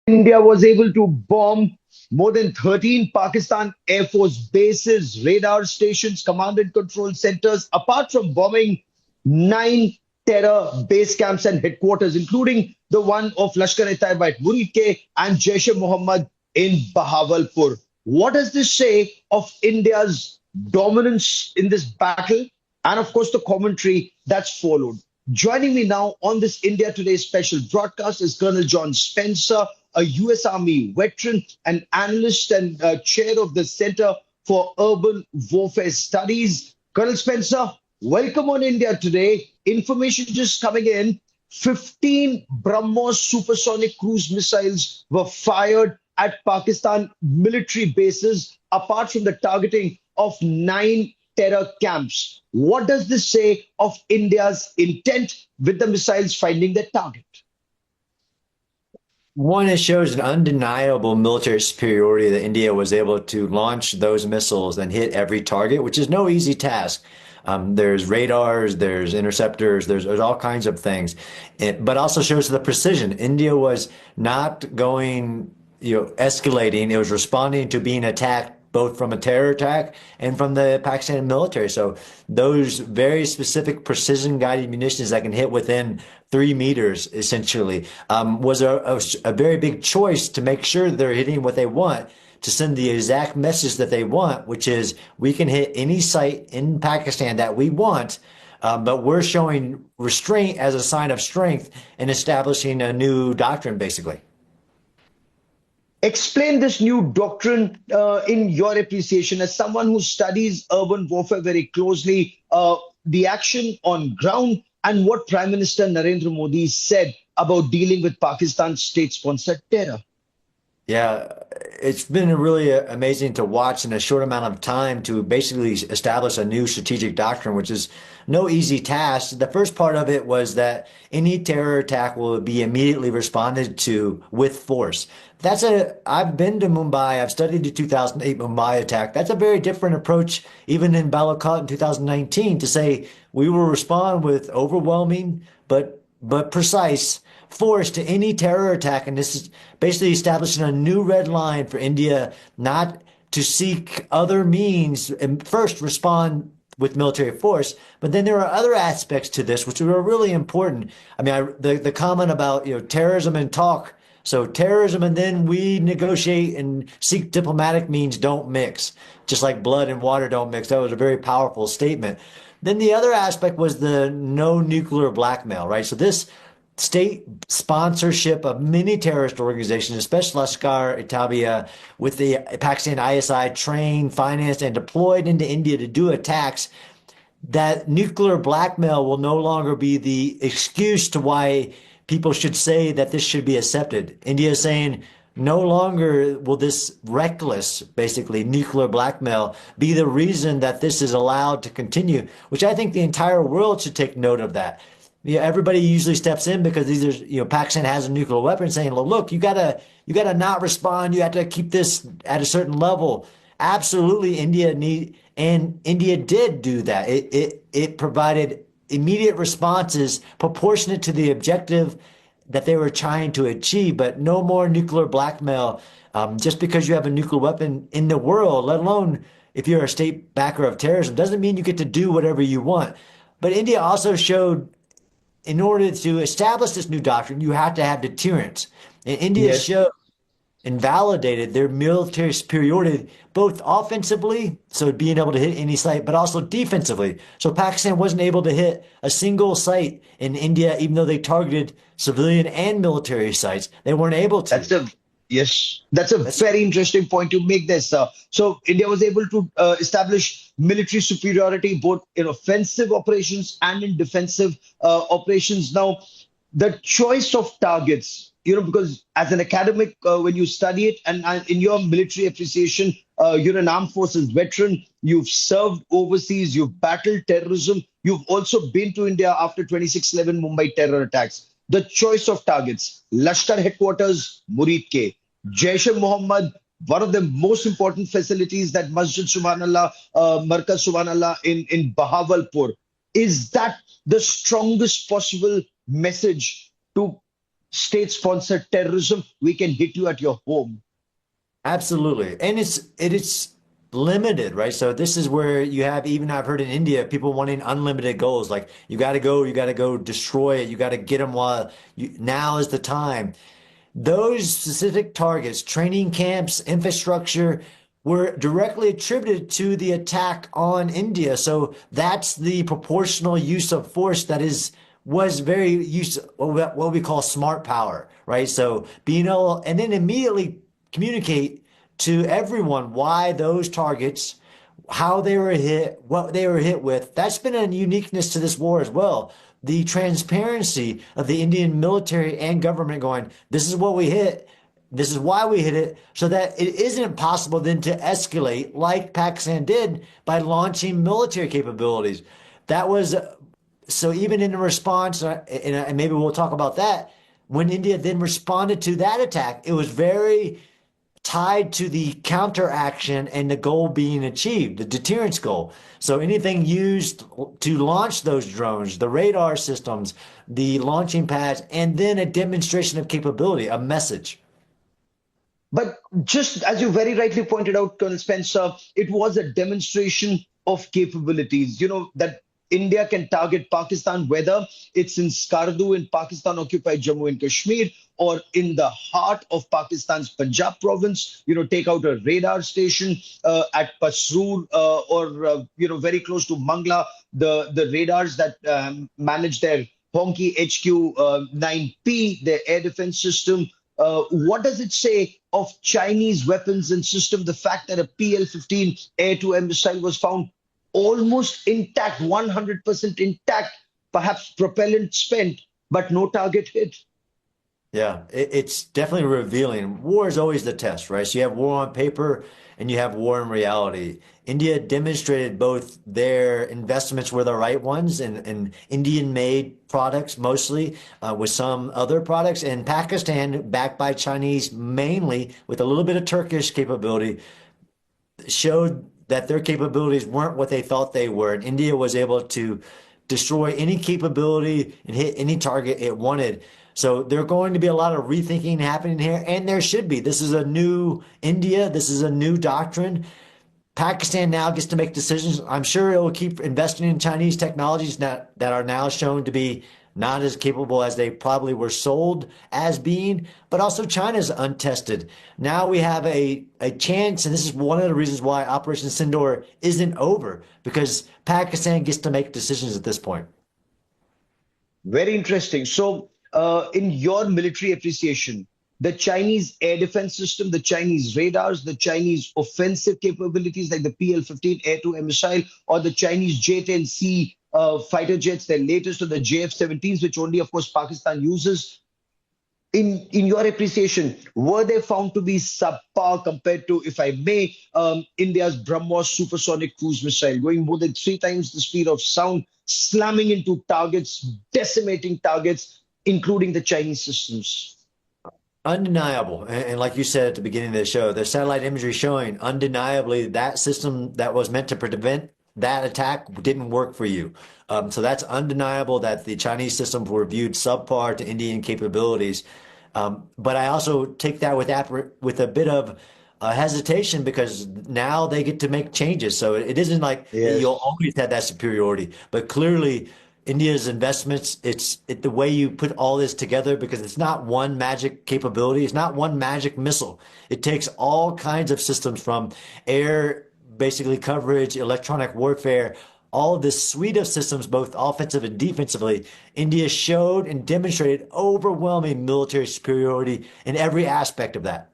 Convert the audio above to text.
India was able to bomb more than 13 Pakistan Air Force bases, radar stations, command and control centers, apart from bombing 9 terror base camps and headquarters, including the one of Lashkar-e-Taiba at Murid and Jaish-e-Mohammed in Bahawalpur. What does this say of India's dominance in this battle? And of course, the commentary that's followed. Joining me now on this India Today special broadcast is Colonel John Spencer, a U.S. Army veteran, an analyst, and chair of the Center for Urban Warfare Studies. Colonel Spencer, welcome on India Today. Information just coming in. 15 BrahMos supersonic cruise missiles were fired at Pakistan military bases, apart from the targeting of 9 terror camps. What does this say of India's intent with the missiles finding their target? One, it shows an undeniable military superiority that India was able to launch those missiles and hit every target, which is no easy task. There's radars, there's interceptors, there's all kinds of things, but also shows the precision. India was not going, escalating. It was responding to being attacked both from a terror attack and from the Pakistan military. So those very specific precision guided munitions that can hit within 3 meters, essentially, was a very big choice to make sure they're hitting what they want, to send the exact message that they want, which is we can hit any site in Pakistan that we want, but we're showing restraint as a sign of strength and establishing a new doctrine, basically. Explain this new doctrine in your appreciation as someone who studies urban warfare very closely, the action on ground and what Prime Minister Narendra Modi said about dealing with Pakistan's state-sponsored terror. Yeah, it's been really amazing to watch in a short amount of time to basically establish a new strategic doctrine, which is no easy task. The first part of it was that any terror attack will be immediately responded to with force. I've been to Mumbai. I've studied the 2008 Mumbai attack. That's a very different approach, even in Balakot in 2019, to say we will respond with overwhelming but precise force to any terror attack. And this is basically establishing a new red line for India not to seek other means and first respond with military force. But then there are other aspects to this which are really important. I mean, the comment about terrorism and talk. So terrorism and then we negotiate and seek diplomatic means don't mix, just like blood and water don't mix. That was a very powerful statement. Then the other aspect was the no nuclear blackmail, right? So this state sponsorship of many terrorist organizations, especially Lashkar-e-Taiba, with the Pakistan ISI trained, financed, and deployed into India to do attacks, that nuclear blackmail will no longer be the excuse to why people should say that this should be accepted. India is saying no longer will this reckless, basically, nuclear blackmail be the reason that this is allowed to continue, which I think the entire world should take note of that. Everybody usually steps in because these are, Pakistan has a nuclear weapon, saying, well, look, you gotta not respond. You have to keep this at a certain level. Absolutely, India did do that. It provided immediate responses proportionate to the objective that they were trying to achieve, but no more nuclear blackmail. Just because you have a nuclear weapon in the world, let alone if you're a state backer of terrorism, doesn't mean you get to do whatever you want. But India also showed, in order to establish this new doctrine, you have to have deterrence. And India showed and validated their military superiority, both offensively, so being able to hit any site, but also defensively. So Pakistan wasn't able to hit a single site in India, even though they targeted civilian and military sites. They weren't able to. That's a very interesting point to make this. So India was able to establish military superiority both in offensive operations and in defensive operations. Now, the choice of targets, because as an academic, when you study it and in your military appreciation, you're an armed forces veteran, you've served overseas, you've battled terrorism, you've also been to India after 26/11 Mumbai terror attacks. The choice of targets, Lashkar headquarters, Murid Jaish-e-Mohammed, one of the most important facilities, that Masjid Subhanallah, Markaz Subhanallah in Bahawalpur. Is that the strongest possible message to state-sponsored terrorism, we can hit you at your home. Absolutely. And it's limited, right? So this is where you have, even I've heard in India, people wanting unlimited goals. Like you got to go destroy it. You got to get them while now is the time. Those specific targets, training camps, infrastructure, were directly attributed to the attack on India. So that's the proportional use of force that was very used, what we call smart power, right? So being able, and then immediately communicate to everyone why those targets, how they were hit, what they were hit with. That's been a uniqueness to this war as well. The transparency of the Indian military and government going, this is what we hit. This is why we hit it, so that it isn't possible then to escalate like Pakistan did by launching military capabilities. That was so even in response, and maybe we'll talk about that, when India then responded to that attack, it was very tied to the counteraction and the goal being achieved, the deterrence goal. So anything used to launch those drones, the radar systems, the launching pads, and then a demonstration of capability, a message. But just as you very rightly pointed out, Colonel Spencer, it was a demonstration of capabilities. You know, that India can target Pakistan, whether it's in Skardu in Pakistan occupied Jammu and Kashmir, or in the heart of Pakistan's Punjab province, you know, take out a radar station at Pasroor, or very close to Mangla, the radars that manage their Honky HQ 9P, their air defense system. What does it say of Chinese weapons and system? The fact that a PL-15 air-to-air missile was found almost intact, 100% intact, perhaps propellant spent, but no target hit. Yeah, it's definitely revealing. War is always the test, right? So you have war on paper and you have war in reality. India demonstrated both their investments were the right ones in Indian-made products, mostly with some other products, and Pakistan, backed by Chinese mainly, with a little bit of Turkish capability, showed that their capabilities weren't what they thought they were. And India was able to destroy any capability and hit any target it wanted. So there are going to be a lot of rethinking happening here, and there should be. This is a new India. This is a new doctrine. Pakistan now gets to make decisions. I'm sure it will keep investing in Chinese technologies that are now shown to be not as capable as they probably were sold as being, but also China's untested. Now we have a chance, and this is one of the reasons why Operation Sindoor isn't over, because Pakistan gets to make decisions at this point. Very interesting. So, in your military appreciation, the Chinese air defense system, the Chinese radars, the Chinese offensive capabilities like the PL-15 air-to-air missile, or the Chinese J-10C fighter jets, their latest, or the JF-17s, which only, of course, Pakistan uses. In your appreciation, were they found to be subpar compared to, if I may, India's BrahMos supersonic cruise missile, going more than 3 times the speed of sound, slamming into targets, decimating targets, including the Chinese systems? Undeniable. And like you said at the beginning of the show, the satellite imagery showing undeniably that system that was meant to prevent that attack didn't work for you. So that's undeniable that the Chinese systems were viewed subpar to Indian capabilities. But I also take that with a bit of hesitation, because now they get to make changes. So it isn't like you'll Yes. always have that superiority, but clearly India's investments, the way you put all this together, because it's not one magic capability, it's not one magic missile. It takes all kinds of systems from air, basically coverage, electronic warfare, all of this suite of systems, both offensive and defensively. India showed and demonstrated overwhelming military superiority in every aspect of that.